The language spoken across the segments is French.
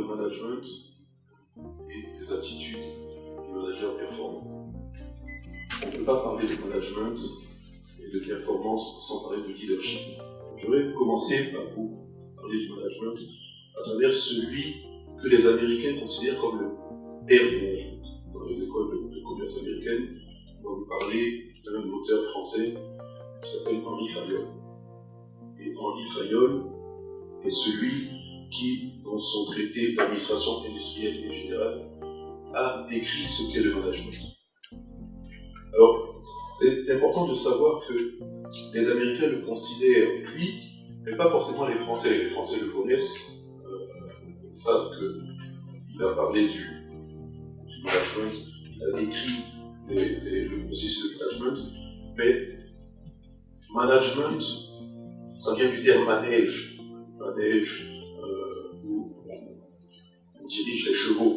de management et des aptitudes du manager performant. On ne peut pas parler de management et de performance sans parler de leadership. Je vais commencer par vous parler du management à travers celui que les Américains considèrent comme le père du management. Dans les écoles de commerce américaines, on va vous parler d'un auteur français qui s'appelle Henri Fayol. Et Henri Fayol est celui qui, dans son traité d'administration industrielle et générale, a décrit ce qu'est le management. Alors, c'est important de savoir que les Américains le considèrent, lui, mais pas forcément les Français. Les Français le connaissent, ils savent qu'il a parlé du management, il a décrit le processus de management, mais management, ça vient du terme manège, où on dirige les chevaux.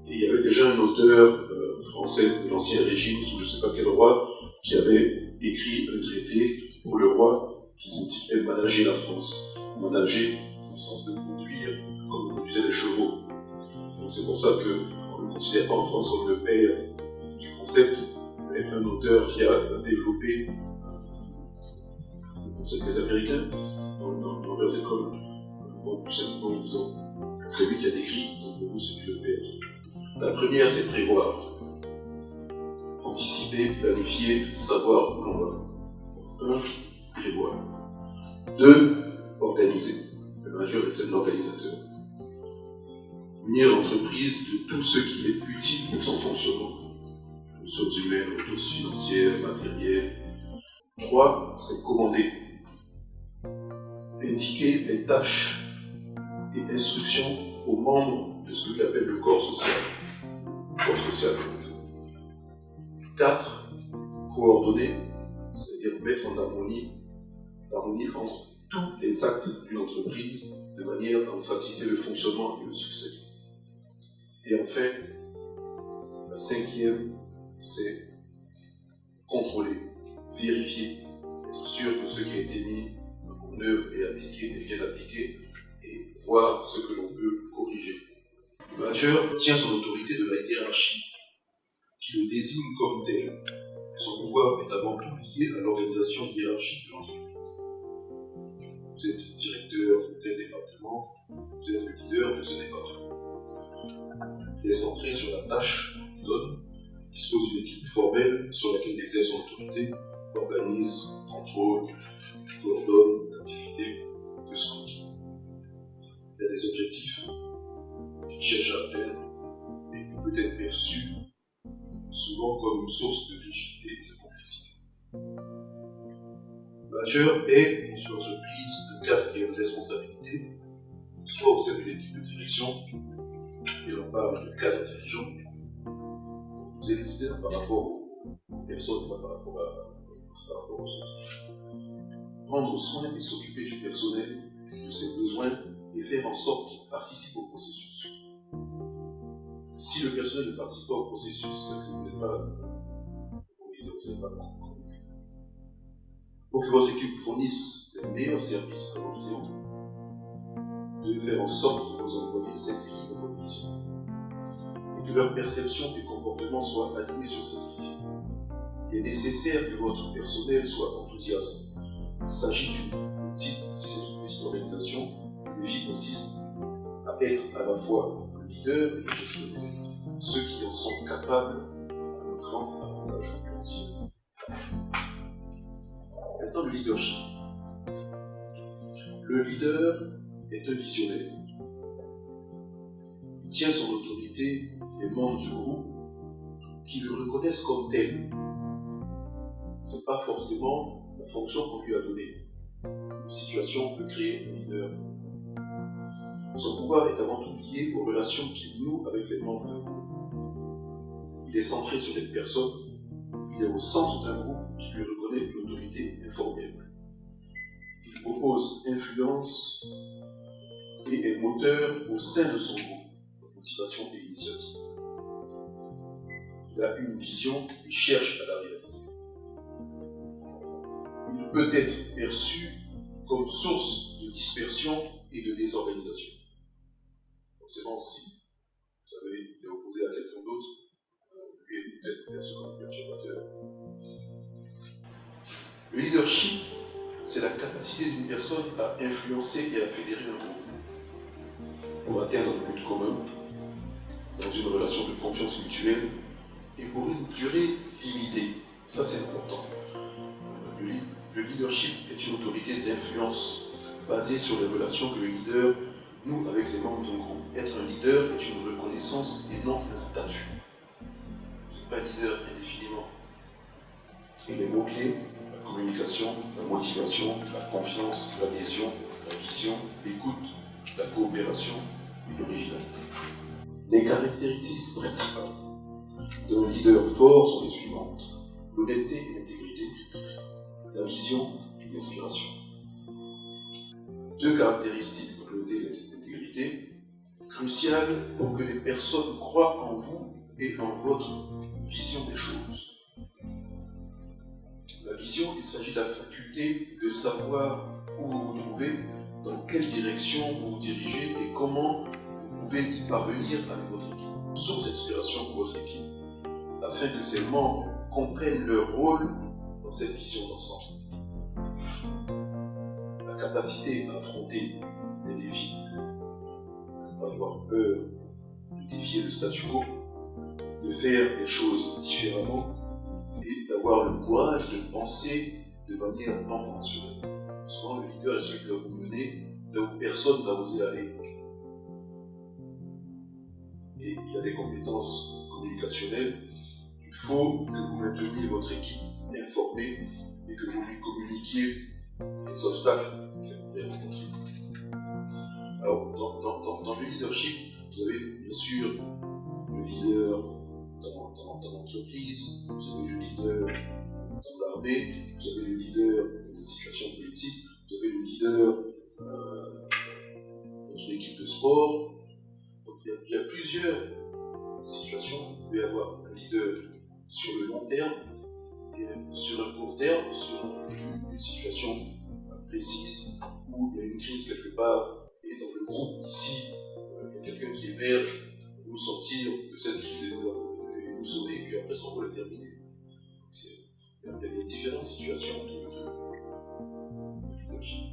Et il y avait déjà un auteur français de l'Ancien Régime, sous je ne sais pas quel roi, qui avait écrit un traité pour le roi qui s'intitulait Manager la France. Manager, dans le sens de conduire comme on conduisait les chevaux. Donc c'est pour ça qu'on ne le considère pas en France comme le père du concept, mais un auteur qui a développé le concept des Américains dans leurs écoles. Donc tout simplement en disant, c'est lui qui a décrit, donc pour vous c'est lui le père. La première, c'est prévoir. Anticiper, planifier, savoir où l'on va. 1. Prévoir. 2. Organiser. Le manager est un organisateur. Munir l'entreprise de tout ce qui est utile pour son fonctionnement. Ressources humaines, ressources financières, matérielles. 3. C'est commander. Indiquer les tâches et instructions aux membres de ce qu'il appelle le corps social. Corps social. 4. Coordonner, c'est-à-dire mettre en harmonie entre tous les actes d'une entreprise de manière à en faciliter le fonctionnement et le succès. Et enfin, la 5e, c'est contrôler, vérifier, être sûr que ce qui a été mis en œuvre et appliqué est bien appliqué et voir ce que l'on peut corriger. Le manager tient son autorité de la hiérarchie qui le désigne comme tel. Son pouvoir est avant tout lié à l'organisation hiérarchique de l'entreprise. Vous êtes directeur de tel département, vous êtes le leader de ce département. Il est centré sur la tâche qu'il donne, dispose d'une équipe formelle sur laquelle il exerce son autorité, organise, contrôle, coordonne l'activité de son équipe. Il y a des objectifs qu'il cherche à atteindre et il peut être perçu souvent comme une source de rigidité et de complexité. Le manager est, dans une entreprise, un cadre qui a une responsabilité, soit au sein de l'équipe de direction, et on parle de cadre dirigeant. Vous êtes leader par rapport aux personnes, pas par rapport aux autres. Prendre soin et s'occuper du personnel, de ses besoins, et faire en sorte qu'il participe au processus. Si le personnel ne participe pas au processus, c'est que vous n'êtes pas convaincu. Pour que votre équipe fournisse les meilleurs services à vos clients, vous devez faire en sorte que vos employés s'inscrivent dans votre vision et que leur perception des comportements soit alignée sur cette vision. Il est nécessaire que votre personnel soit enthousiaste. Il s'agit d'une petite, si c'est une petite organisation, le défi consiste à être à la fois le leader et le gestionnaire. Ceux qui en sont capables ont un grand avantage financier. Maintenant, le leadership. Le leader est un visionnaire. Il tient son autorité des membres du groupe qui le reconnaissent comme tel. Ce n'est pas forcément la fonction qu'on lui a donnée. Une situation peut créer un leader. Son pouvoir est avant tout lié aux relations qu'il noue avec les membres d'un groupe. Il est centré sur les personnes, il est au centre d'un groupe qui lui reconnaît l'autorité informelle. Il propose influence et est moteur au sein de son groupe, motivation et initiative. Il a une vision et cherche à la réaliser. Il peut être perçu comme source de dispersion et de désorganisation. forcément, si vous avez, il est opposé à quelqu'un d'autre, lui est peut-être perçu comme perturbateur. Le leadership, c'est la capacité d'une personne à influencer et à fédérer un groupe pour atteindre un but commun dans une relation de confiance mutuelle et pour une durée limitée. Ça, c'est important. Le leadership est une autorité d'influence basée sur les relations que le leader noue avec les membres d'un groupe. Être un leader est une reconnaissance et non un statut. Vous n'êtes pas leader indéfiniment. Et les mots-clés, la communication, la motivation, la confiance, l'adhésion, la vision, l'écoute, la coopération et l'originalité. Les caractéristiques principales d'un leader fort sont les suivantes: l'honnêteté et l'intégrité, la vision et l'inspiration. Deux caractéristiques, l'honnêteté et l'intégrité, cruciales pour que les personnes croient en vous et en votre vision des choses. La vision, il s'agit de la faculté de savoir où vous vous trouvez, dans quelle direction vous vous dirigez et comment vous pouvez y parvenir avec votre équipe. Source d'inspiration pour votre équipe, afin que ses membres comprennent leur rôle dans cette vision d'ensemble. La capacité à affronter les défis, ne pas avoir peur de défier le statu quo, de faire les choses différemment et d'avoir le courage de penser de manière non conventionnelle. Souvent, le leader est celui qui doit vous mener là où personne n'a osé aller. Et il y a des compétences communicationnelles. Il faut que vous mainteniez votre équipe informée et que vous lui communiquiez les obstacles qu'elle peut rencontrer. Alors, dans le leadership, vous avez bien sûr le leader dans l'entreprise, vous avez le leader dans l'armée, vous avez le leader dans des situations politiques, vous avez le leader dans une équipe de sport. Donc, il y a plusieurs situations. Vous pouvez avoir un leader sur le long terme et sur le court terme, sur une situation précise où il y a une crise quelque part et dans le groupe ici, il y a quelqu'un qui émerge pour nous sortir de cette crise et nous sauver, et puis après son rôle est terminé. Il y a différentes situations de leadership.